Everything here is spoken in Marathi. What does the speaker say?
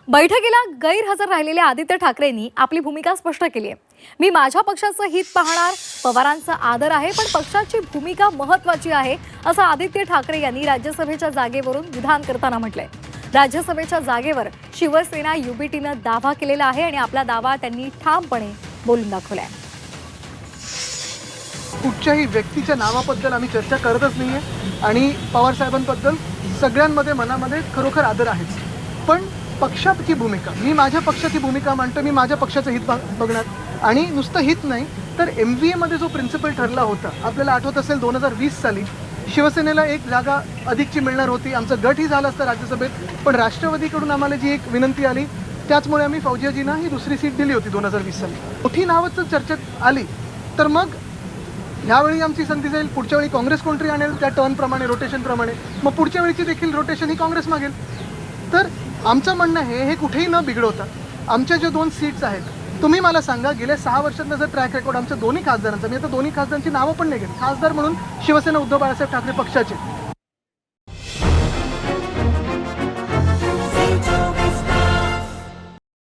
बैठकीला गैरहजर राहिलेल्या आदित्य ठाकरेंनी आपली भूमिका स्पष्ट केली आहे. मी माझ्या पक्षाचं हित पाहणार, पवारांचा आदर आहे, पण पक्षाची भूमिका महत्त्वाची आहे, असं आदित्य ठाकरे यांनी राज्यसभेच्या जागेवरून विधान करताना म्हटलंय. राज्यसभेच्या जागेवर शिवसेना युबीटीनं दावा केलेला आहे आणि आपला दावा त्यांनी ठामपणे बोलून दाखवलाय. कुठच्याही व्यक्तीच्या नावाबद्दल आम्ही चर्चा करतच नाहीये आणि पवार साहेबांबद्दल सगळ्यांमध्ये मनामध्ये खरोखर आदर आहेच. पण पक्षाची भूमिका, मी माझ्या पक्षाची भूमिका मांडतो, मी माझ्या पक्षाचं हित बघणार. आणि नुसतं हित नाही तर MVA मध्ये जो प्रिन्सिपल ठरला होता, आपल्याला आठवत असेल 2020 साली शिवसेनेला एक जागा अधिकची मिळणार होती. आमचा गटही झाला असता राज्यसभेत, पण राष्ट्रवादीकडून आम्हाला जी एक विनंती आली त्याचमुळे आम्ही फौजियाजींना ही दुसरी सीट दिली होती 2020 साली. मोठी नावच चर्चेत आली तर मग ह्यावेळी आमची संधी जाईल, पुढच्या वेळी काँग्रेस कोणतरी आणेल त्या टर्नप्रमाणे, रोटेशनप्रमाणे, मग पुढच्या वेळीची देखील रोटेशन ही काँग्रेस मागेल. तर आमचं म्हणणं हे कुठेही न बिघडवता आमच्या ज्या 2 सीट्स आहेत, तुम्ही मला सांगा गेल्या 6 वर्षांचा जर ट्रॅक रेकॉर्ड आमच्या दोन्ही खासदारांचा, मी आता दोन्ही खासदारांची नावं पण नाही घेत, खासदार म्हणून शिवसेना उद्धव बाळासाहेब ठाकरे पक्षाचे